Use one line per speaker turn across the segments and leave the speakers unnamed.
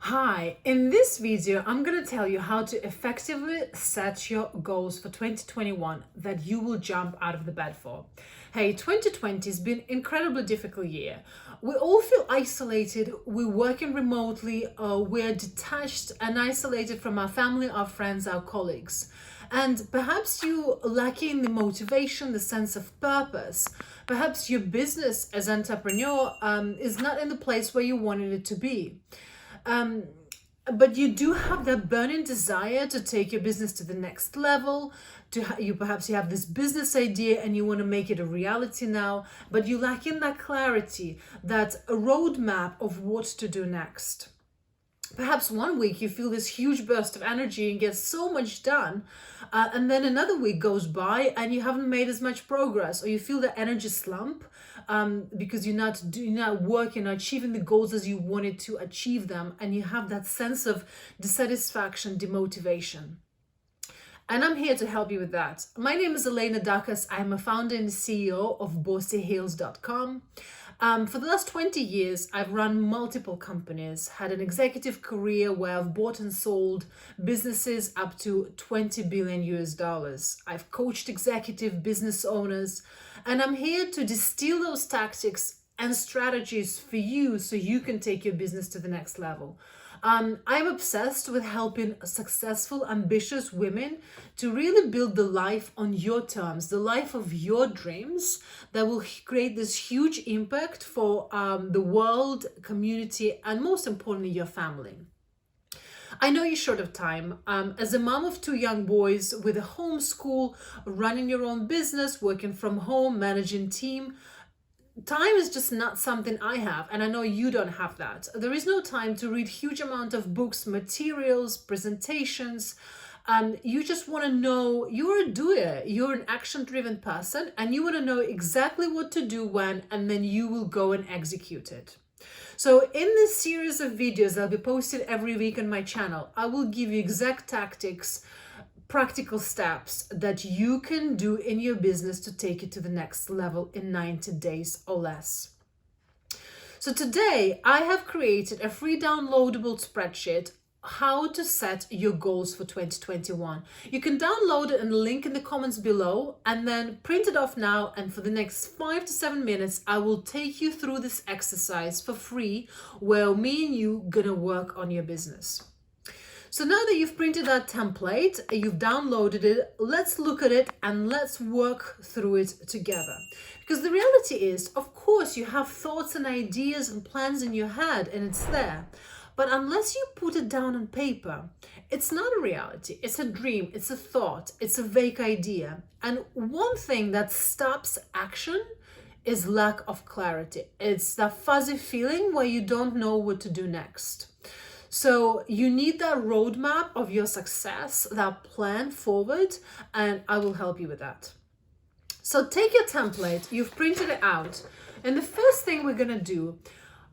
Hi, in this video, I'm going to tell you how to effectively set your goals for 2021 that you will jump out of the bed for. Hey, 2020 has been an incredibly difficult year. We all feel isolated, we're working remotely, we're detached and isolated from our family, our friends, our colleagues. And perhaps you lacking the motivation, the sense of purpose. Perhaps your business as entrepreneur is not in the place where you wanted it to be. Um, but you do have that burning desire to take your business to the next level. You perhaps you have this business idea and you want to make it a reality now, but you lack in that clarity, that a roadmap of what to do next. Perhaps one week you feel this huge burst of energy and get so much done, and then another week goes by and you haven't made as much progress, or you feel the energy slump because you're not working or achieving the goals as you wanted to achieve them, and you have that sense of dissatisfaction, demotivation. And I'm here to help you with that. My name is Elena Dakas. I'm a founder and CEO of BossyHeals.com. For the last 20 years, I've run multiple companies, had an executive career where I've bought and sold businesses up to 20 billion US dollars. I've coached executive business owners, and I'm here to distill those tactics and strategies for you so you can take your business to the next level. I'm obsessed with helping successful, ambitious women to really build the life on your terms, the life of your dreams that will create this huge impact for the world, community, and most importantly, your family. I know you're short of time. As a mom of two young boys with a homeschool, running your own business, working from home, managing team, time is just not something I have, and I know you don't have that. There is no time to read huge amount of books, materials, presentations. You just want to know, you're a doer, you're an action-driven person, and you want to know exactly what to do when, and then you will go and execute it. So in this series of videos I'll be posted every week on my channel, I will give you exact tactics, practical steps that you can do in your business to take it to the next level in 90 days or less. So today I have created a free downloadable spreadsheet how to set your goals for 2021. You can download it and link in the comments below, and then print it off now, and for the next 5 to 7 minutes I will take you through this exercise for free where me and you gonna work on your business. So now that you've printed that template, you've downloaded it, let's look at it and let's work through it together. Because the reality is, of course, you have thoughts and ideas and plans in your head and it's there. But unless you put it down on paper, it's not a reality. It's a dream, it's a thought, it's a vague idea. And one thing that stops action is lack of clarity. It's that fuzzy feeling where you don't know what to do next. So you need that roadmap of your success, that plan forward, and I will help you with that. So take your template, you've printed it out, and the first thing we're gonna do,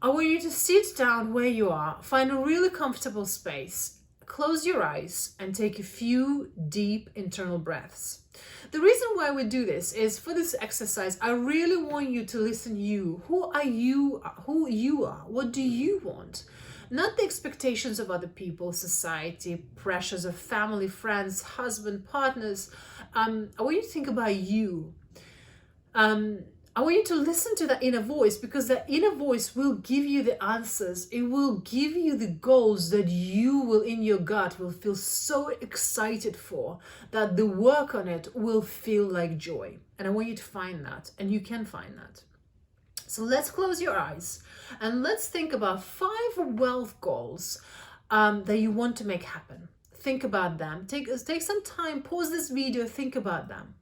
I want you to sit down where you are, find a really comfortable space, close your eyes, and take a few deep internal breaths. The reason why we do this is for this exercise, I really want you to listen you. Who are you? Who you are? What do you want? Not the expectations of other people, society, pressures of family, friends, husband, partners. I want you to think about you. I want you to listen to that inner voice, because that inner voice will give you the answers. It will give you the goals that you will, in your gut, will feel so excited for, that the work on it will feel like joy. And I want you to find that, and you can find that. So let's close your eyes and let's think about 5 wealth goals that you want to make happen. Think about them. Take some time, pause this video, think about them.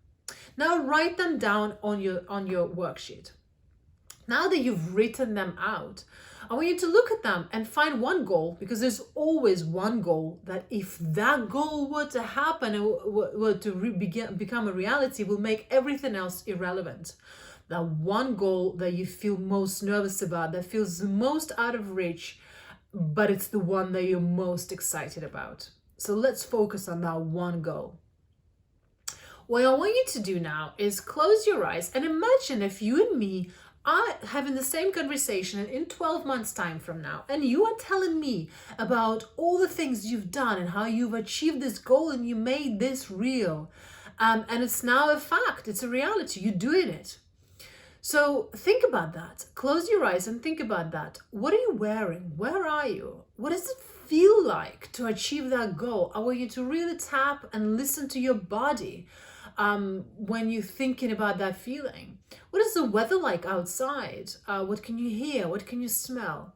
Now write them down on your worksheet. Now that you've written them out, I want you to look at them and find one goal, because there's always one goal that if that goal were to happen, were to become a reality, will make everything else irrelevant. That one goal that you feel most nervous about, that feels the most out of reach, but it's the one that you're most excited about. So let's focus on that one goal. What I want you to do now is close your eyes and imagine if you and me are having the same conversation in 12 months time from now, and you are telling me about all the things you've done and how you've achieved this goal and you made this real, and it's now a fact, it's a reality, you're doing it. So think about that. Close your eyes and think about that. What are you wearing? Where are you? What does it feel like to achieve that goal? I want you to really tap and listen to your body when you're thinking about that feeling. What is the weather like outside? What can you hear? What can you smell?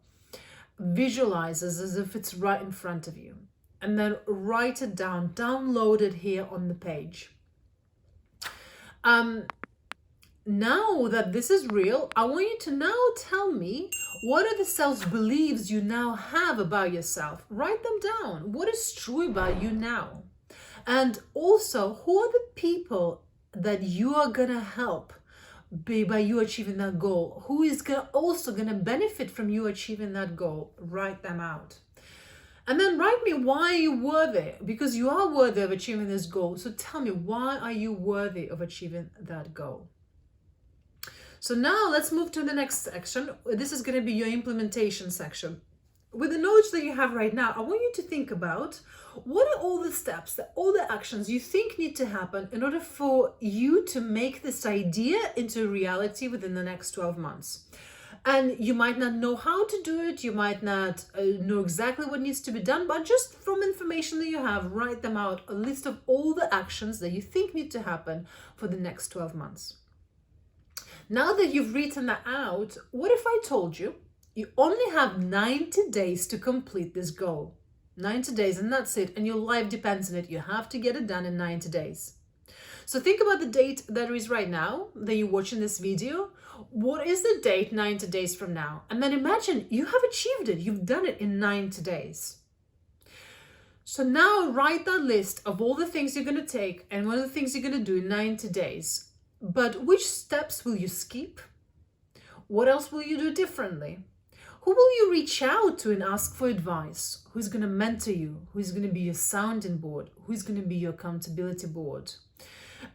Visualize as if it's right in front of you. And then write it down. Download it here on the page. Now that this is real, I want you to now tell me, what are the self-beliefs you now have about yourself? Write them down. What is true about you now? And also, who are the people that you are going to help by you achieving that goal? Who is also going to benefit from you achieving that goal? Write them out. And then write me, why are you worthy? Because you are worthy of achieving this goal. So tell me, why are you worthy of achieving that goal? So now let's move to the next section. This is going to be your implementation section. With the knowledge that you have right now, I want you to think about, what are all the steps, all the actions you think need to happen in order for you to make this idea into reality within the next 12 months. And you might not know how to do it, you might not know exactly what needs to be done, but just from information that you have, write them out, a list of all the actions that you think need to happen for the next 12 months. Now that you've written that out, what if I told you you only have 90 days to complete this goal? 90 days and that's it, and your life depends on it. You have to get it done in 90 days. So think about the date that is right now that you're watching this video. What is the date 90 days from now? And then imagine you have achieved it. You've done it in 90 days. So now write that list of all the things you're going to take and what are the things you're going to do in 90 days. But which steps will you skip? What else will you do differently? Who will you reach out to and ask for advice? Who's going to mentor you? Who's going to be your sounding board? Who's going to be your accountability board?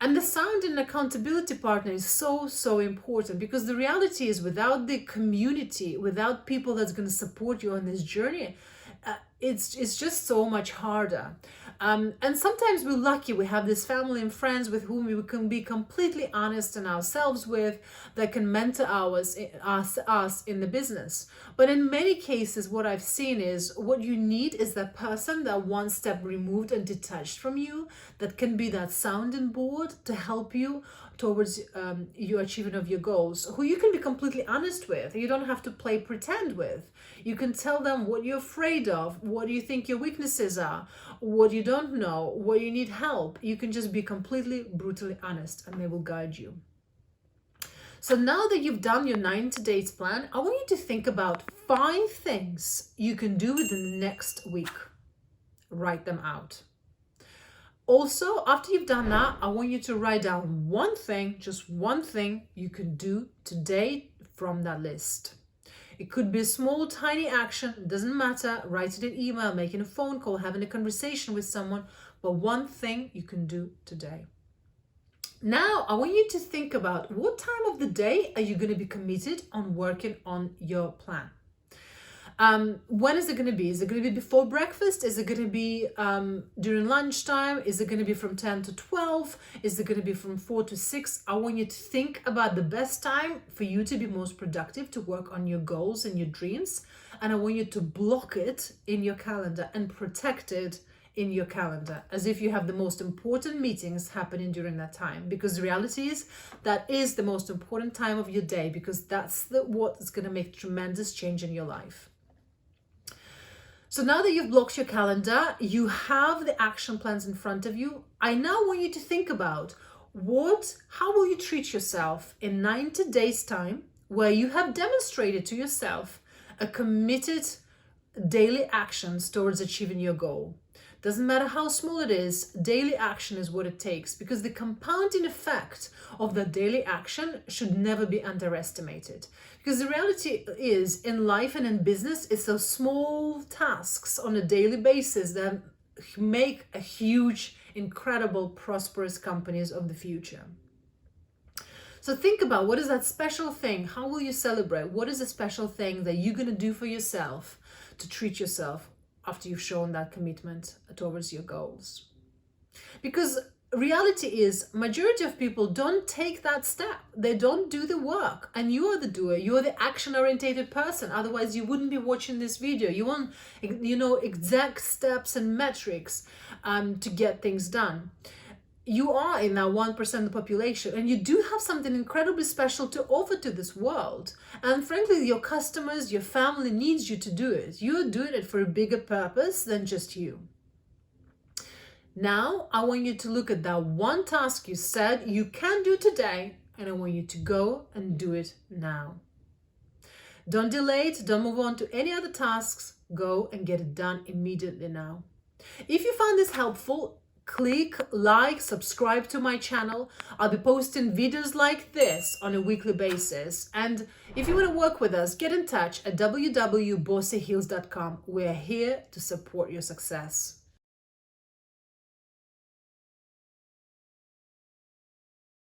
And the sound and accountability partner is so important, because the reality is, without the community, without people that's going to support you on this journey, it's just so much harder. And sometimes we're lucky, we have this family and friends with whom we can be completely honest and ourselves with, that can mentor us in the business. But in many cases, what I've seen is, what you need is that person that one step removed and detached from you, that can be that sounding board to help you towards your achievement of your goals, who you can be completely honest with. You don't have to play pretend with. You can tell them what you're afraid of, what you think your weaknesses are, what you don't know, where you need help. You can just be completely brutally honest, and they will guide you. So now that you've done your 90 days plan, I want you to think about 5 things you can do within the next week. Write them out. Also, after you've done that, I want you to write down one thing, just one thing you can do today from that list. It could be a small, tiny action, it doesn't matter. Write it in email, making a phone call, having a conversation with someone, but one thing you can do today. Now, I want you to think about, what time of the day are you going to be committed on working on your plan? When is it going to be? Is it going to be before breakfast? Is it going to be during lunchtime? Is it going to be from 10 to 12? Is it going to be from 4 to 6? I want you to think about the best time for you to be most productive, to work on your goals and your dreams. And I want you to block it in your calendar and protect it in your calendar, as if you have the most important meetings happening during that time. Because the reality is, that is the most important time of your day, because that's what is going to make tremendous change in your life. So now that you've blocked your calendar, you have the action plans in front of you. I now want you to think about, how will you treat yourself in 90 days time, where you have demonstrated to yourself a committed daily actions towards achieving your goal. Doesn't matter how small it is, daily action is what it takes, because the compounding effect of the daily action should never be underestimated. Because the reality is, in life and in business, it's those small tasks on a daily basis that make a huge, incredible, prosperous companies of the future. So think about, what is that special thing? How will you celebrate? What is the special thing that you're going to do for yourself to treat yourself after you've shown that commitment towards your goals? Because reality is, majority of people don't take that step. They don't do the work, and you are the doer. You are the action-orientated person. Otherwise, you wouldn't be watching this video. You want, exact steps and metrics to get things done. You are in that 1% of the population, and you do have something incredibly special to offer to this world. And frankly, your customers, your family needs you to do it. You're doing it for a bigger purpose than just you. Now, I want you to look at that one task you said you can do today, and I want you to go and do it now. Don't delay it. Don't move on to any other tasks. Go and get it done immediately now. If you found this helpful, click like, subscribe to my channel. I'll be posting videos like this on a weekly basis. And if you want to work with us, get in touch at www.bossyheels.com. We're here to support your success.